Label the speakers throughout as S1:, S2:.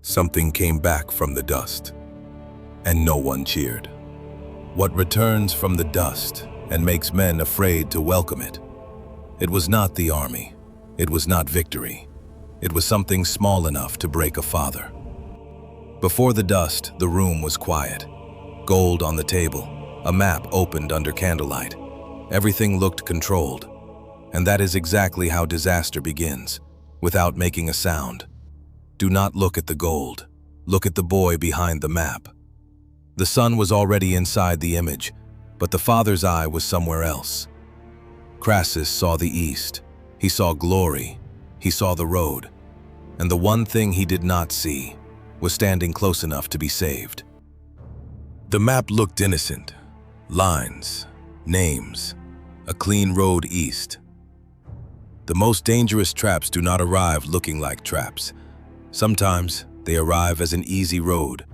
S1: Something came back from the dust, and no one cheered. What returns from the dust and makes men afraid to welcome it? It was not the army. It was not victory. It was something small enough to break a father. Before the dust, the room was quiet. Gold on the table, a map opened under candlelight. Everything looked controlled. And that is exactly how disaster begins, without making a sound. Do not look at the gold. Look at the boy behind the map. The son was already inside the image, but the father's eye was somewhere else. Crassus saw the east. He saw glory. He saw the road. And the one thing he did not see was standing close enough to be saved. The map looked innocent. Lines, names, a clean road east. The most dangerous traps do not arrive looking like traps. Sometimes they arrive as an easy road,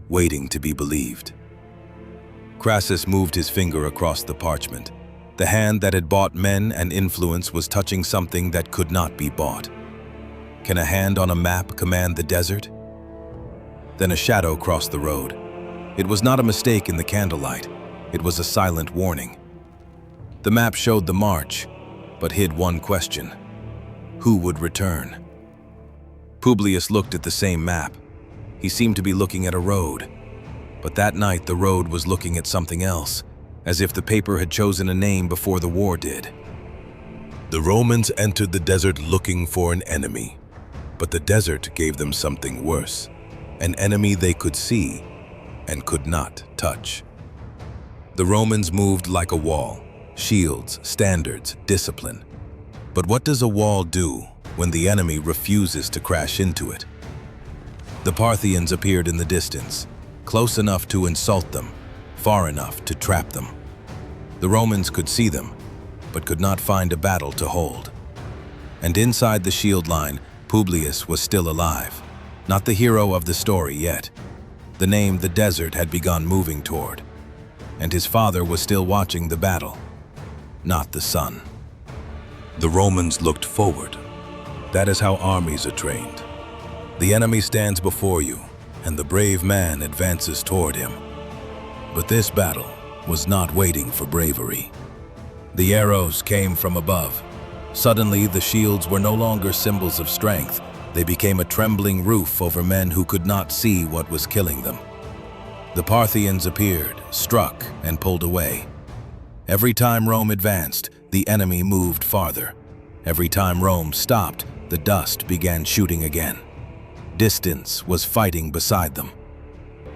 S1: waiting to be believed. Crassus moved his finger across the parchment. The hand that had bought men and influence was touching something that could not be bought. Can a hand on a map command the desert? Then a shadow crossed the road. It was not a mistake in the candlelight. It was a silent warning. The map showed the march, but hid one question: who would return? Publius looked at the same map. He seemed to be looking at a road. But that night the road was looking at something else, as if the paper had chosen a name before the war did. The Romans entered the desert looking for an enemy, but the desert gave them something worse, an enemy they could see and could not touch. The Romans moved like a wall, shields, standards, discipline. But what does a wall do when the enemy refuses to crash into it? The Parthians appeared in the distance, close enough to insult them, far enough to trap them. The Romans could see them, but could not find a battle to hold. And inside the shield line, Publius was still alive, not the hero of the story yet. The name the desert had begun moving toward, and his father was still watching the battle, not the son. The Romans looked forward. That is how armies are trained. The enemy stands before you, and the brave man advances toward him. But this battle was not waiting for bravery. The arrows came from above. Suddenly, the shields were no longer symbols of strength. They became a trembling roof over men who could not see what was killing them. The Parthians appeared, struck, and pulled away. Every time Rome advanced, the enemy moved farther. Every time Rome stopped, the dust began shooting again. Distance was fighting beside them.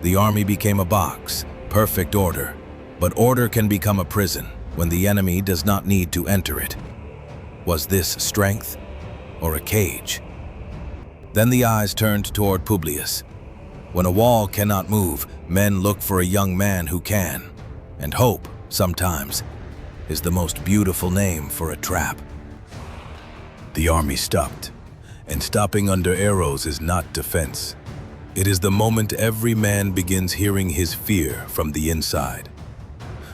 S1: The army became a box, perfect order. But order can become a prison when the enemy does not need to enter it. Was this strength or a cage? Then the eyes turned toward Publius. When a wall cannot move, men look for a young man who can. And hope, sometimes, is the most beautiful name for a trap. The army stopped, and stopping under arrows is not defense. It is the moment every man begins hearing his fear from the inside.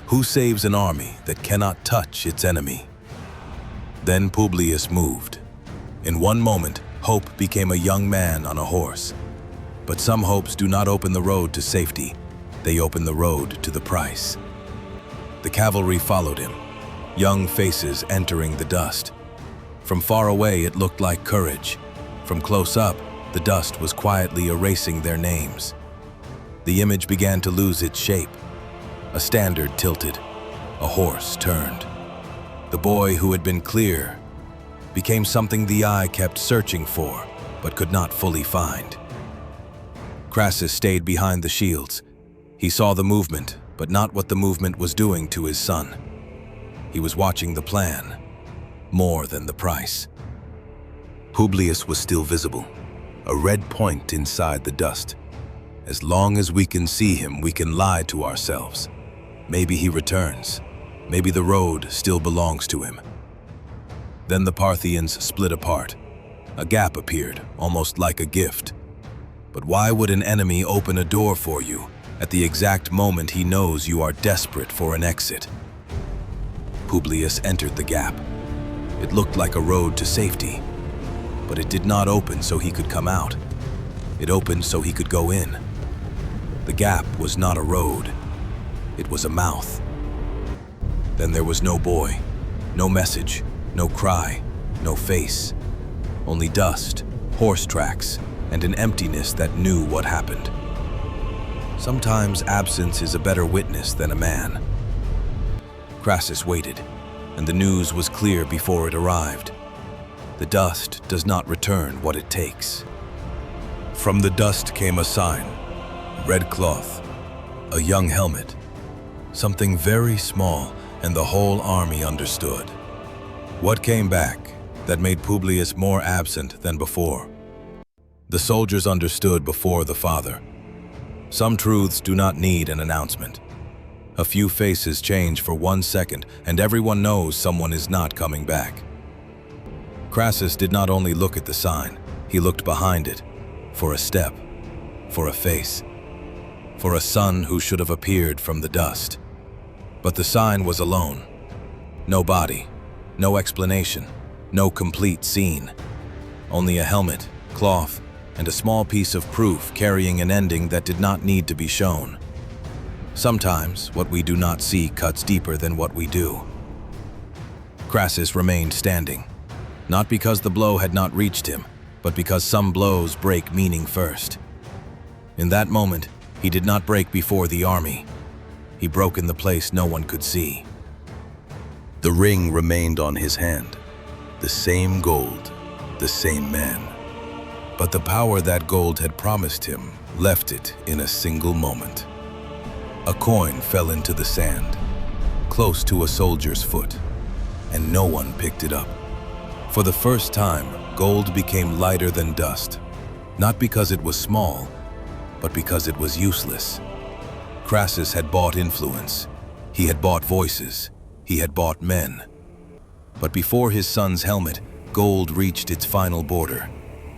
S1: Who saves an army that cannot touch its enemy? Then Publius moved. In one moment, hope became a young man on a horse. But some hopes do not open the road to safety. They open the road to the price. The cavalry followed him, young faces entering the dust. From far away, it looked like courage. From close up, the dust was quietly erasing their names. The image began to lose its shape. A standard tilted. A horse turned. The boy who had been clear became something the eye kept searching for, but could not fully find. Crassus stayed behind the shields. He saw the movement, but not what the movement was doing to his son. He was watching the plan, more than the price. Publius was still visible, a red point inside the dust. As long as we can see him, we can lie to ourselves. Maybe he returns. Maybe the road still belongs to him. Then the Parthians split apart. A gap appeared, almost like a gift. But why would an enemy open a door for you at the exact moment he knows you are desperate for an exit? Publius entered the gap. It looked like a road to safety, but it did not open so he could come out. It opened so he could go in. The gap was not a road. It was a mouth. Then there was no boy, no message, no cry, no face. Only dust, horse tracks, and an emptiness that knew what happened. Sometimes absence is a better witness than a man. Crassus waited, and the news was clear before it arrived. The dust does not return what it takes. From the dust came a sign, red cloth, a young helmet, something very small, and the whole army understood. What came back that made Publius more absent than before? The soldiers understood before the father. Some truths do not need an announcement. A few faces change for 1 second, and everyone knows someone is not coming back. Crassus did not only look at the sign, he looked behind it, for a step, for a face, for a son who should have appeared from the dust. But the sign was alone. No body, no explanation, no complete scene. Only a helmet, cloth, and a small piece of proof carrying an ending that did not need to be shown. Sometimes what we do not see cuts deeper than what we do. Crassus remained standing, not because the blow had not reached him, but because some blows break meaning first. In that moment, he did not break before the army. He broke in the place no one could see. The ring remained on his hand, the same gold, the same man. But the power that gold had promised him left it in a single moment. A coin fell into the sand, close to a soldier's foot, and no one picked it up. For the first time, gold became lighter than dust, not because it was small, but because it was useless. Crassus had bought influence, he had bought voices, he had bought men. But before his son's helmet, gold reached its final border.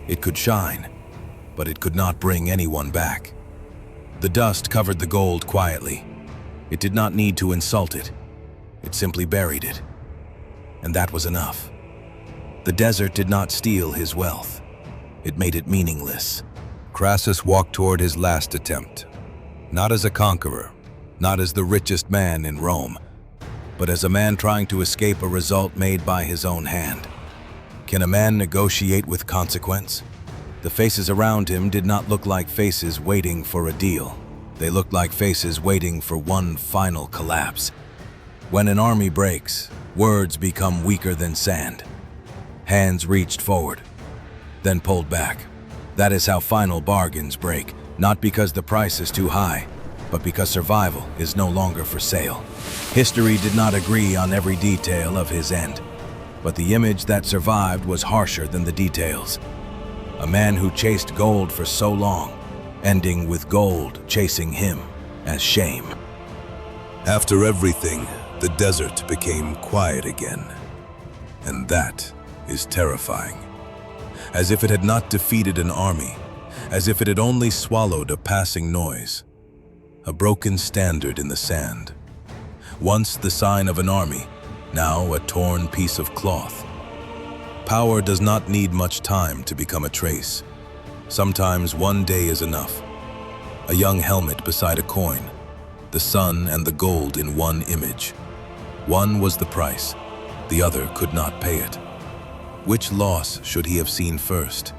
S1: It could shine, but it could not bring anyone back. The dust covered the gold quietly. It did not need to insult it. It simply buried it. And that was enough. The desert did not steal his wealth. It made it meaningless. Crassus walked toward his last attempt, not as a conqueror, not as the richest man in Rome, but as a man trying to escape a result made by his own hand. Can a man negotiate with consequence? The faces around him did not look like faces waiting for a deal. They looked like faces waiting for one final collapse. When an army breaks, words become weaker than sand. Hands reached forward, then pulled back. That is how final bargains break, not because the price is too high, but because survival is no longer for sale. History did not agree on every detail of his end, but the image that survived was harsher than the details. A man who chased gold for so long, ending with gold chasing him as shame. After everything, the desert became quiet again, and that is terrifying. As if it had not defeated an army, as if it had only swallowed a passing noise. A broken standard in the sand. Once the sign of an army, now a torn piece of cloth. Power does not need much time to become a trace. Sometimes one day is enough. A young helmet beside a coin, the sun and the gold in one image. One was the price, the other could not pay it. Which loss should he have seen first?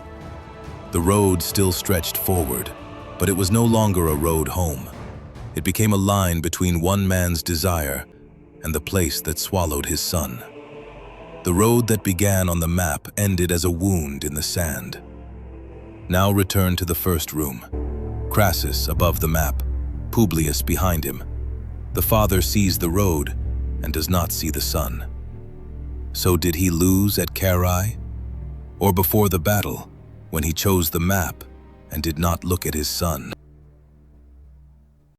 S1: The road still stretched forward, but it was no longer a road home. It became a line between one man's desire and the place that swallowed his son. The road that began on the map ended as a wound in the sand. Now return to the first room. Crassus above the map, Publius behind him. The father sees the road and does not see the son. So did he lose at Carrhae? Or before the battle, when he chose the map and did not look at his son?